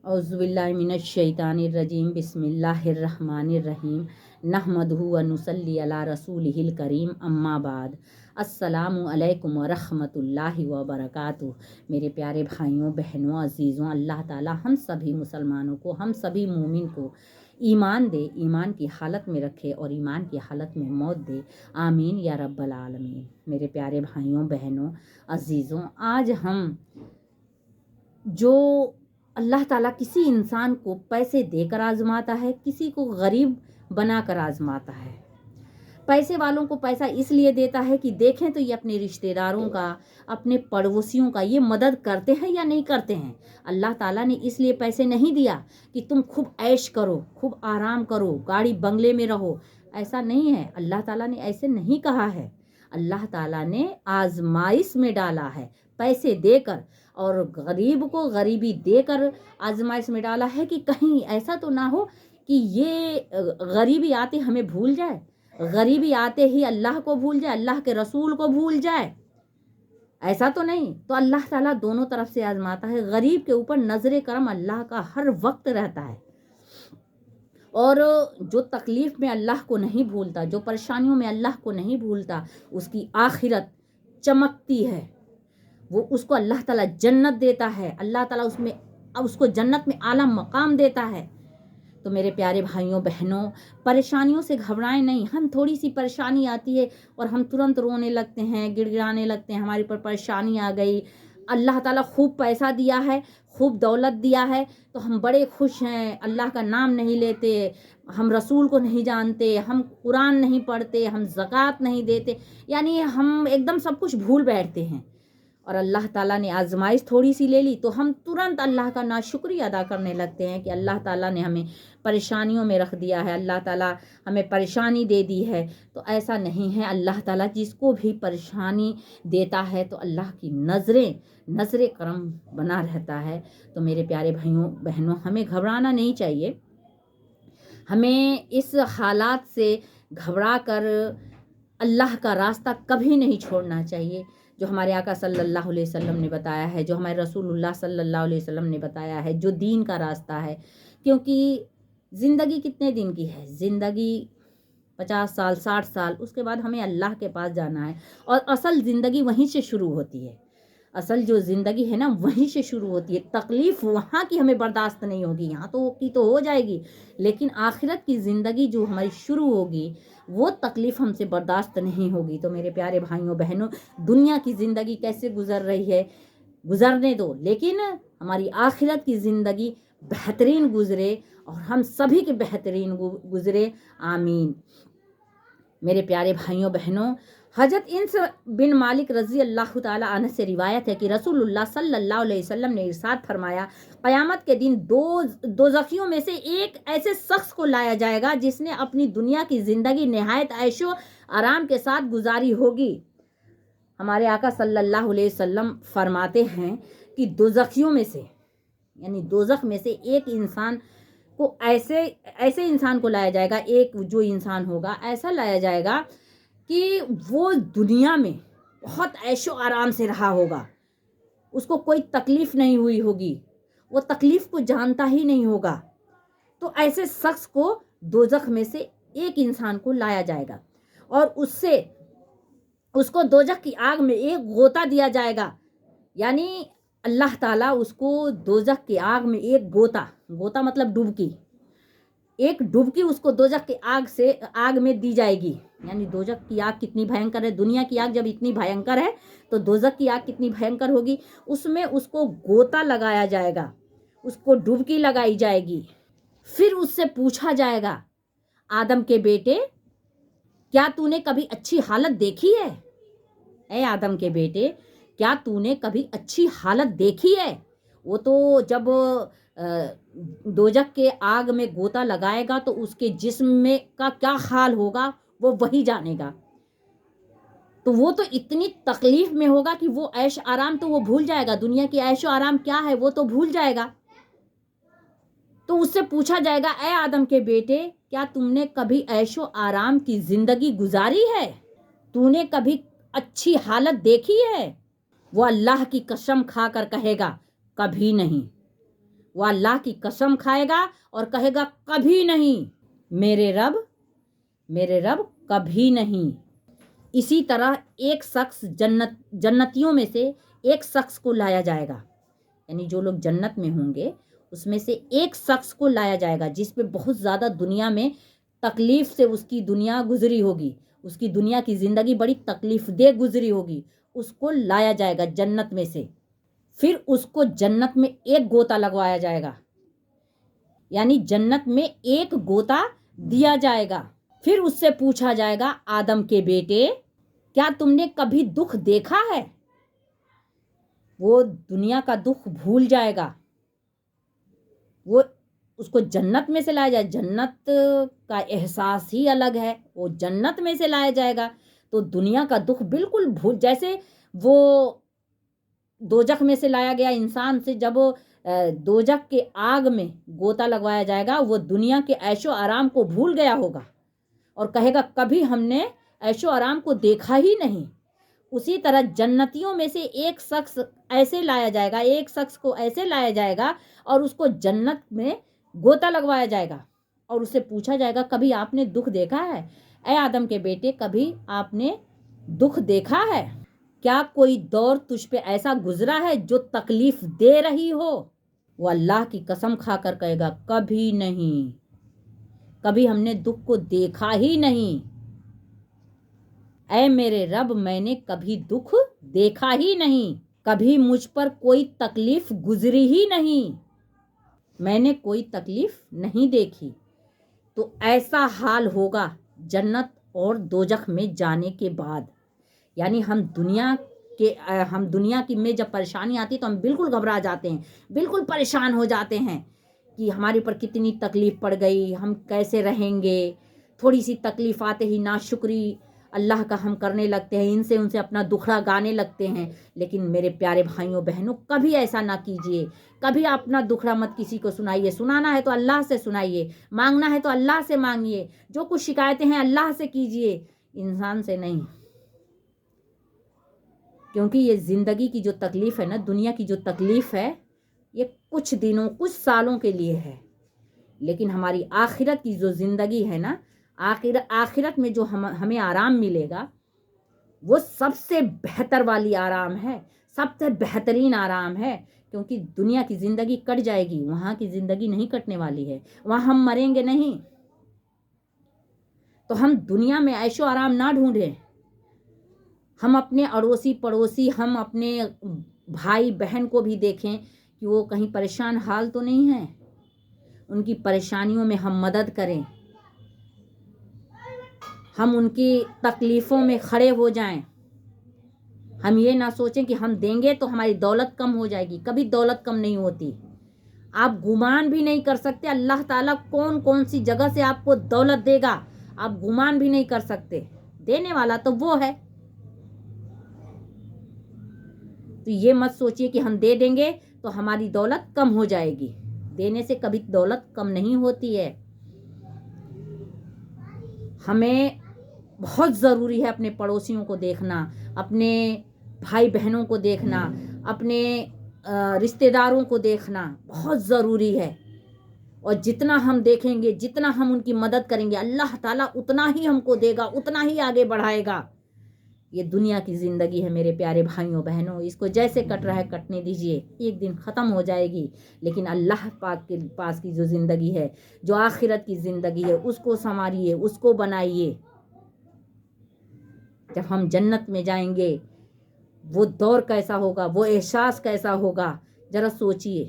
औज़ुबिल्लाहि मिनश्शैतानिर्रजीम बिस्मिल्लाहिर्रहमानिर्रहीम नहमदुहु व नुसल्ली अला रसूलिहिल करीम अम्मा बाद अस्सलामु अलैकुम व रहमतुल्लाहि व बरकातुहू। मेरे प्यारे भाइयों बहनों अजीज़ों, अल्लाह ताला हम सभी मुसलमानों को, हम सभी मोमिन को ईमान दे, ईमान की हालत में रखे और ईमान की हालत में मौत दे, आमीन या रब्बल आलमीन। मेरे प्यारे भाइयों बहनों अजीज़ों, आज हम जो अल्लाह ताला किसी इंसान को पैसे देकर आजमाता है, किसी को गरीब बनाकर आजमाता है। पैसे वालों को पैसा इसलिए देता है कि देखें तो ये अपने रिश्तेदारों का, अपने पड़ोसियों का ये मदद करते हैं या नहीं करते हैं। अल्लाह ताला ने इसलिए पैसे नहीं दिया कि तुम खूब ऐश करो, खूब आराम करो, गाड़ी बंगले में रहो, ऐसा नहीं है। अल्लाह ताला ने ऐसे नहीं कहा है। अल्लाह ताला ने आजमाइश में डाला है पैसे देकर, और गरीब को गरीबी देकर आजमाइश में डाला है कि कहीं ऐसा तो ना हो कि ये गरीबी आते हमें भूल जाए, गरीबी आते ही अल्लाह को भूल जाए, अल्लाह के रसूल को भूल जाए। ऐसा तो नहीं। तो अल्लाह ताला दोनों तरफ से आजमाता है। गरीब के ऊपर नजर करम अल्लाह का हर वक्त रहता है, और जो तकलीफ़ में अल्लाह को नहीं भूलता, जो परेशानियों में अल्लाह को नहीं भूलता, उसकी आखिरत चमकती है। वो उसको अल्लाह ताला जन्नत देता है, अल्लाह ताला उसको जन्नत में आला मकाम देता है। तो मेरे प्यारे भाइयों बहनों, परेशानियों से घबराएं नहीं। हम थोड़ी सी परेशानी आती है और हम तुरंत रोने लगते हैं, गिड़गिड़ाने लगते हैं, हमारे पर परेशानी आ गई। अल्लाह ताला खूब पैसा दिया है, खूब दौलत दिया है, तो हम बड़े खुश हैं, अल्लाह का नाम नहीं लेते, हम रसूल को नहीं जानते, हम कुरान नहीं पढ़ते, हम ज़कात नहीं देते, यानी हम एकदम सब कुछ भूल बैठते हैं। और अल्लाह ताला ने आजमाइश थोड़ी सी ले ली तो हम तुरंत अल्लाह का नाशुक्रिया अदा करने लगते हैं कि अल्लाह ताला ने हमें परेशानियों में रख दिया है, अल्लाह ताला हमें परेशानी दे दी है। तो ऐसा नहीं है। अल्लाह ताला जिसको भी परेशानी देता है तो अल्लाह की नज़रें करम बना रहता है। तो मेरे प्यारे भाइयों बहनों, हमें घबराना नहीं चाहिए। हमें इस हालात से घबरा कर अल्लाह का रास्ता कभी नहीं छोड़ना चाहिए, जो हमारे आका सल्लल्लाहु अलैहि वसल्लम ने बताया है, जो हमारे रसूलुल्लाह सल्लल्लाहु अलैहि वसल्लम ने बताया है, जो दीन का रास्ता है। क्योंकि ज़िंदगी कितने दिन की है? ज़िंदगी 50 साल 60 साल, उसके बाद हमें अल्लाह के पास जाना है, और असल ज़िंदगी वहीं से शुरू होती है। असल जो ज़िंदगी है ना, वहीं से शुरू होती है। तकलीफ़ वहाँ की हमें बर्दाश्त नहीं होगी, यहाँ तो हो जाएगी, लेकिन आखिरत की ज़िंदगी जो हमारी शुरू होगी वो तकलीफ़ हमसे बर्दाश्त नहीं होगी। तो मेरे प्यारे भाइयों बहनों, दुनिया की ज़िंदगी कैसे गुज़र रही है, गुज़रने दो, लेकिन हमारी आखिरत की ज़िंदगी बेहतरीन गुज़रे और हम सभी के बेहतरीन गुज़रे, आमीन। मेरे प्यारे भाइयों बहनों, हज़रत इन्स बिन मालिक रज़ी अल्लाह ताला अन्हु से रिवायत है कि रसूलुल्लाह सल्लल्लाहु अलैहि वसल्लम ने इरशाद फरमाया, क़यामत के दिन दो ज़खियों में से एक ऐसे शख्स को लाया जाएगा जिसने अपनी दुनिया की ज़िंदगी निहायत ऐशो आराम के साथ गुजारी होगी। हमारे आका सल्लल्लाहु अलैहि वसल्लम फरमाते हैं कि दोज़खियों में से, यानी दोज़ख में से एक इंसान को ऐसे इंसान को लाया जाएगा, एक जो इंसान होगा ऐसा लाया जाएगा कि वो दुनिया में बहुत ऐशो आराम से रहा होगा, उसको कोई तकलीफ़ नहीं हुई होगी, वो तकलीफ़ को जानता ही नहीं होगा। तो ऐसे शख्स को दोज़ख में से एक इंसान को लाया जाएगा और उसको दोज़ख की आग में एक गोता दिया जाएगा। यानी अल्लाह ताला उसको दोज़ख की आग में एक गोता मतलब डुबकी, एक डुबकी उसको दोज़ख की आग में दी जाएगी। यानी दोज़ख की आग कितनी भयंकर है, दुनिया की आग जब इतनी भयंकर है तो दोज़ख की आग कितनी भयंकर होगी। उसमें उसको गोता लगाया जाएगा, उसको डुबकी लगाई जाएगी। फिर उससे पूछा जाएगा, आदम के बेटे, क्या तूने कभी अच्छी हालत देखी है? ए आदम के बेटे, क्या तूने कभी अच्छी हालत देखी है? वो तो जब दोज़ख के आग में गोता लगाएगा तो उसके जिस्म में का क्या हाल होगा वो वही जानेगा। तो वो तो इतनी तकलीफ़ में होगा कि वो ऐश आराम तो वो भूल जाएगा, दुनिया की ऐशो आराम क्या है वो तो भूल जाएगा। तो उससे पूछा जाएगा, ए आदम के बेटे, क्या तुमने कभी ऐशो आराम की ज़िंदगी गुजारी है? तूने कभी अच्छी हालत देखी है? वो अल्लाह की कसम खाकर कहेगा, कभी नहीं। وہ اللہ کی कसम खाएगा और कहेगा कभी नहीं, मेरे रब कभी नहीं। इसी तरह एक शख्स जन्नतियों में से एक शख्स को लाया जाएगा, यानी जो लोग जन्नत में होंगे उसमें से एक शख्स को लाया जाएगा जिस पे बहुत ज़्यादा दुनिया में तकलीफ़ से उसकी दुनिया गुजरी होगी, उसकी दुनिया की ज़िंदगी बड़ी तकलीफ़ दे गुजरी होगी, उसको लाया जाएगा जन्नत में से। फिर उसको जन्नत में एक गोता लगवाया जाएगा, यानी जन्नत में एक गोता दिया जाएगा। फिर उससे पूछा जाएगा, आदम के बेटे क्या तुमने कभी दुख देखा है? वो दुनिया का दुख भूल जाएगा, वो उसको जन्नत में से लाया जाए, जन्नत का एहसास ही अलग है, वो जन्नत में से लाया जाएगा तो दुनिया का दुख बिल्कुल भूल, जैसे वो दोजख में से लाया गया इंसान से जब दोजख के आग में गोता लगवाया जाएगा वो दुनिया के ऐशो आराम को भूल गया होगा और कहेगा कभी हमने ऐशो आराम को देखा ही नहीं। उसी तरह जन्नतियों में से एक शख्स ऐसे लाया जाएगा, एक शख्स को ऐसे लाया जाएगा और उसको जन्नत में गोता लगवाया जाएगा और उससे पूछा जाएगा कभी आपने दुख देखा है? ऐ आदम के बेटे कभी आपने दुख देखा है? क्या कोई दौर तुझ पे ऐसा गुजरा है जो तकलीफ दे रही हो? वो अल्लाह की कसम खाकर कहेगा कभी नहीं, कभी हमने दुख को देखा ही नहीं। ऐ मेरे रब मैंने कभी दुख देखा ही नहीं, कभी मुझ पर कोई तकलीफ गुजरी ही नहीं, मैंने कोई तकलीफ नहीं देखी। तो ऐसा हाल होगा जन्नत और दोजख में जाने के बाद, यानी हम दुनिया की में जब परेशानी आती है तो हम बिल्कुल घबरा जाते हैं, बिल्कुल परेशान हो जाते हैं कि हमारे ऊपर कितनी तकलीफ़ पड़ गई, हम कैसे रहेंगे। थोड़ी सी तकलीफ़ आते ही नाशुक्री अल्लाह का हम करने लगते हैं, इनसे उनसे अपना दुखड़ा गाने लगते हैं। लेकिन मेरे प्यारे भाइयों बहनों कभी ऐसा ना कीजिए, कभी अपना दुखड़ा मत किसी को सुनाइए। सुनाना है तो अल्लाह से सुनाइए, मांगना है तो अल्लाह से मांगिए, जो कुछ शिकायतें हैं अल्लाह से कीजिए, इंसान से नहीं। क्योंकि ये ज़िंदगी की जो तकलीफ़ है ना, दुनिया की जो तकलीफ़ है ये कुछ दिनों कुछ सालों के लिए है, लेकिन हमारी आखिरत की जो ज़िंदगी है ना, आखिरत में जो हमें आराम मिलेगा वो सबसे बेहतर वाली आराम है, सबसे बेहतरीन आराम है। क्योंकि दुनिया की ज़िंदगी कट जाएगी, वहाँ की ज़िंदगी नहीं कटने वाली है, वहाँ हम मरेंगे नहीं। तो हम दुनिया में ऐशो आराम ना ढूंढें, हम अपने अड़ोसी पड़ोसी, हम अपने भाई बहन को भी देखें कि वो कहीं परेशान हाल तो नहीं है, उनकी परेशानियों में हम मदद करें, हम उनकी तकलीफ़ों में खड़े हो जाएं। हम ये ना सोचें कि हम देंगे तो हमारी दौलत कम हो जाएगी, कभी दौलत कम नहीं होती। आप गुमान भी नहीं कर सकते अल्लाह ताला कौन कौन सी जगह से आपको दौलत देगा, आप गुमान भी नहीं कर सकते, देने वाला तो वो है। तो ये मत सोचिए कि हम दे देंगे तो हमारी दौलत कम हो जाएगी, देने से कभी दौलत कम नहीं होती है। हमें बहुत ज़रूरी है अपने पड़ोसियों को देखना, अपने भाई बहनों को देखना, अपने रिश्तेदारों को देखना बहुत ज़रूरी है। और जितना हम देखेंगे, जितना हम उनकी मदद करेंगे, अल्लाह ताला उतना ही हमको देगा, उतना ही आगे बढ़ाएगा। ये दुनिया की ज़िंदगी है मेरे प्यारे भाइयों बहनों, इसको जैसे कट रहा है कटने दीजिए, एक दिन ख़त्म हो जाएगी। लेकिन अल्लाह पाक के पास की जो ज़िंदगी है, जो आखिरत की ज़िंदगी है, उसको संवारिए, उसको बनाइए। जब हम जन्नत में जाएंगे वो दौर कैसा होगा, वो एहसास कैसा होगा, ज़रा सोचिए।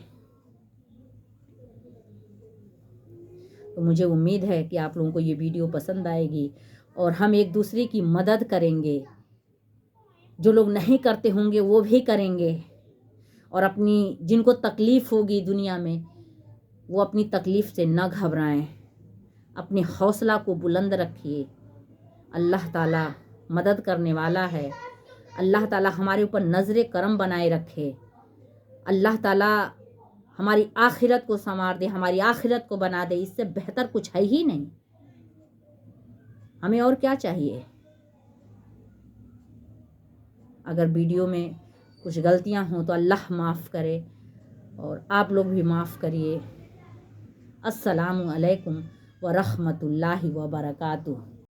तो मुझे उम्मीद है कि आप लोगों को ये वीडियो पसंद आएगी और हम एक दूसरे की मदद करेंगे, जो लोग नहीं करते होंगे वो भी करेंगे। और अपनी जिनको तकलीफ़ होगी दुनिया में वो अपनी तकलीफ़ से न घबराएं, अपने हौसला को बुलंद रखिए। अल्लाह ताला मदद करने वाला है, अल्लाह ताला हमारे ऊपर नज़र करम बनाए रखे, अल्लाह ताला हमारी आखिरत को संवार दे, हमारी आखिरत को बना दे। इससे बेहतर कुछ है ही नहीं, हमें और क्या चाहिए। अगर वीडियो में कुछ गलतियां हों तो अल्लाह माफ़ करे, اور آپ لوگ بھی معاف کریے۔ السلام علیکم ورحمۃ اللہ وبرکاتہ۔